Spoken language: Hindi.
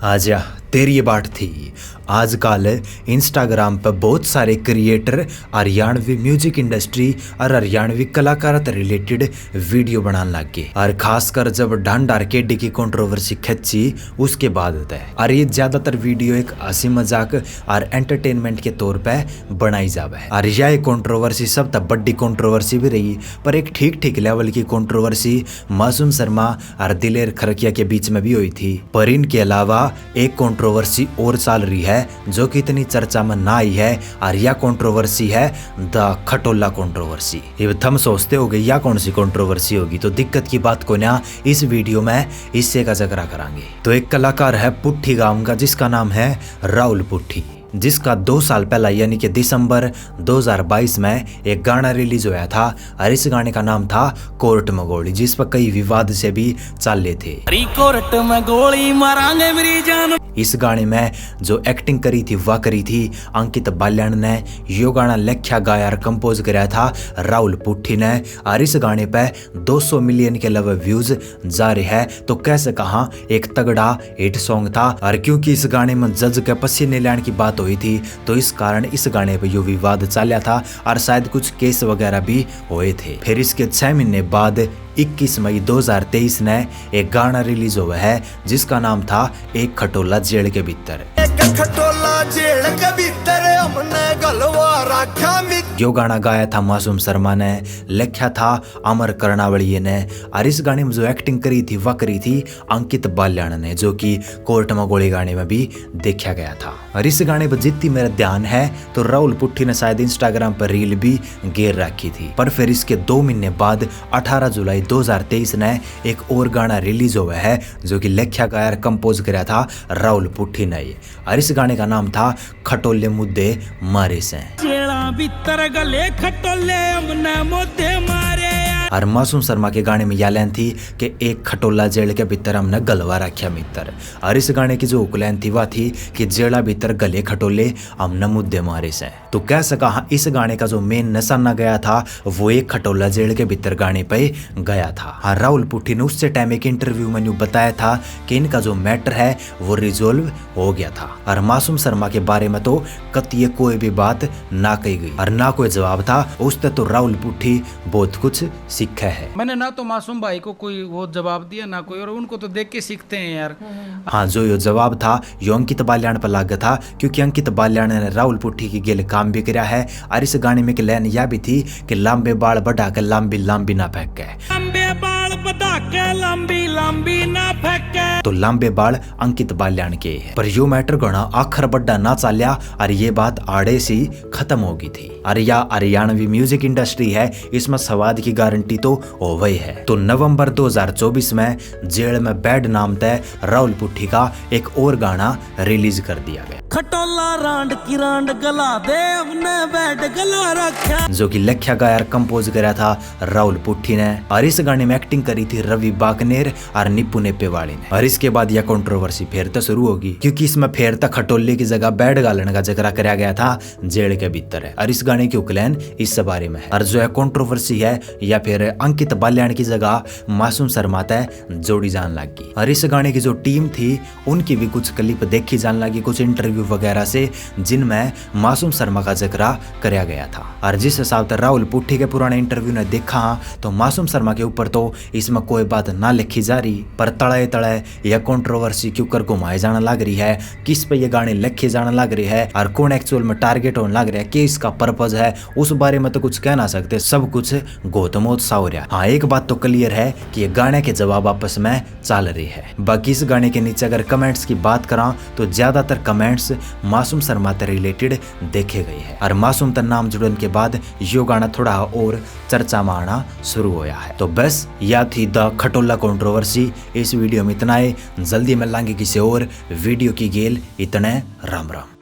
आजा तेरी ये बात थी। आजकल इंस्टाग्राम पर बहुत सारे क्रिएटर हरियाणवी म्यूजिक इंडस्ट्री और हरियाणवी कलाकार से रिलेटेड वीडियो बनाने लग गए, और खासकर जब डांड आर्केडी की कंट्रोवर्सी खची उसके बाद होता है। और ये ज्यादातर वीडियो एक हंसी मजाक और एंटरटेनमेंट के तौर पे बनाई जावे। और यह कंट्रोवर्सी सब तक बड़ी कंट्रोवर्सी भी रही, पर एक ठीक ठीक लेवल की कंट्रोवर्सी मासूम शर्मा और दिलेर खरकिया के बीच में भी हुई थी। पर इनके अलावा एक कंट्रोवर्सी और चल रही है जो कि इतनी चर्चा में ना आई है, और यह कंट्रोवर्सी है द खटोला कंट्रोवर्सी। ये थम सोचते हो गए यह कौन सी कंट्रोवर्सी होगी, तो दिक्कत की बात को ना इस वीडियो में इससे का जिक्र करांगे। तो एक कलाकार है पुट्ठी गांव का जिसका नाम है राहुल पुट्ठी, जिसका 2 साल पहला यानी कि दिसंबर 2022 में एक गाना रिलीज हुआ था, और इस गाने का नाम था कोर्ट में गोली, जिस पर कई विवाद से भी चले थे। कोर्ट में गोली मारांगे मेरी जान। इस गाने में जो एक्टिंग करी थी वह करी थी अंकित बाल्यान ने। यो गाना लिखा गाया और कंपोज कराया था राहुल पुट्ठी ने, और इस गाने पे 200 मिलियन के लगभग व्यूज जा रहे हैं। तो कैसे कहा एक तगड़ा हिट सॉन्ग था, और क्योंकि इस गाने में जज के पसीने लेने की बात हुई थी तो इस कारण इस गाने पे यो विवाद चला था, और शायद कुछ केस वगैरह भी हुए थे। फिर इसके 6 महीने बाद 21 मई 2023 ने एक गाना रिलीज हुआ है जिसका नाम था एक खटोला जेल के भीतर। यो गाना गाया था मासूम शर्मा ने, लिखा था अमर कर्णावली ने, और इस गाने में जो एक्टिंग करी थी वह करी थी अंकित बाल्यान ने, जो कि कोर्ट में गोली गाने में भी देखा गया था। और इस गाने पर जितनी मेरा ध्यान है तो राहुल पुट्ठी ने शायद इंस्टाग्राम पर रील भी घेर रखी थी। पर फिर इसके 2 महीने बाद 18 जुलाई 2023 ने एक और गाना रिलीज हुआ है जो कि लिखा गाया और कंपोज कराया था राहुल पुट्ठी ने, और इस गाने का नाम था खटोले मुद्दे मारे से। गले खटोले हमने मुद्दे मारे। और मासूम शर्मा के गाने में यह लाइन थी कि एक खटोला जेल के भीतर हमने गलवा रखा मित्र, और इस गाने की जो उकलाइन थी वह थी कि जेला भीतर गले खटोले हमने मुद्दे मारे से। तो कह सका इस गाने का जो मेन निशाना गया था वो एक खटोला जेल के भीतर गाने पे गया था। और राहुल पुट्ठी ने उससे टाइम एक इंटरव्यू में बताया था कि इनका जो मैटर है वो रिजोल्व हो गया था, और मासूम शर्मा के बारे में तो कतई कोई भी बात ना कही गई और ना कोई जवाब था। उससे तो राहुल पुट्ठी बहुत कुछ सीखा है। मैंने ना तो मासूम भाई को कोई वो जवाब दिया ना कोई, और उनको तो देख के सीखते हैं यार। हाँ, जो ये जवाब था यो अंकित बाल्यान पर लगा था, क्योंकि अंकित बाल्यान ने राहुल पुट्ठी की गेल काम भी कराया है। और इस गाने में लाइन यह भी थी कि लंबे बाल बढ़ा के लंबी लंबी ना फेंके, लंबे बाल बढ़ा के लंबी लंबी ना फेंके। तो लंबे बाल अंकित बाल्यान के है। पर यो मैटर गणा आखिर बड्डा ना चालिया, और ये बात आड़े से खत्म हो गई थी। और यह हरियाणवी म्यूजिक इंडस्ट्री है, इसमें स्वाद की गारंटी तो हो गई है। तो नवंबर 2024 में जेल में बैड नाम तय राहुल पुट्ठी का एक और गाना रिलीज कर दिया गया, खटोला रांड की रांड गला दे हमने बैड गला रखा, जो कि लिखा गाया और कंपोज कराया था राहुल पुट्ठी ने। और इस गाने में एक्टिंग करी थी रवि बाकनेर और निप्पू नेपेवाली ने। और इसके बाद यह कंट्रोवर्सी फिर तो शुरू होगी, क्योंकि इसमें फिर तक खटोले की जगह बैड गालने का जिक्र कराया गया था जेल के भीतर है, और इस गाने की उकलाइन इस बारे में है। और जो है कंट्रोवर्सी है या फिर अंकित बाल्यान की जगह मासूम शर्मा तय जोड़ी जान लगी। और इस गाने की जो टीम थी उनकी भी कुछ क्लिप देखी जान लगी, कुछ इंटरव्यू वगैरह से, जिनमें मासूम शर्मा का जिक्र कराया गया था। और जिस हिसाब से राहुल पुट्ठी के पुराने इंटरव्यू ने देखा तो मासूम शर्मा के ऊपर तो इसमें कोई बात ना लिखी जा रही, पर तड़े तड़े यह कंट्रोवर्सी क्यों कर घुमाए जाने लग रही है, किस पे ये गाने लिखे जाने लग रही है, और कौन एक्चुअल में टारगेट होने लग रहा है, कि इसका पर्पज है, उस बारे में तो कुछ कह ना सकते। सब कुछ गौतमोत सा हो रहा। हाँ, एक बात तो क्लियर है कि ये गाने के जवाब आपस में चल रही है। बाकी इस गाने के नीचे अगर कमेंट्स की बात करा तो ज्यादातर कमेंट्स मासूम शर्मा से रिलेटेड देखे गए हैं, और मासूम का नाम जुड़ने के बाद यो गाना थोड़ा और चर्चा में आना शुरू होया है। तो बस यह थी द खटोला कंट्रोवर्सी। इस वीडियो में इतना है, जल्दी मिलेंगे किसी और वीडियो की गेल। इतने राम राम।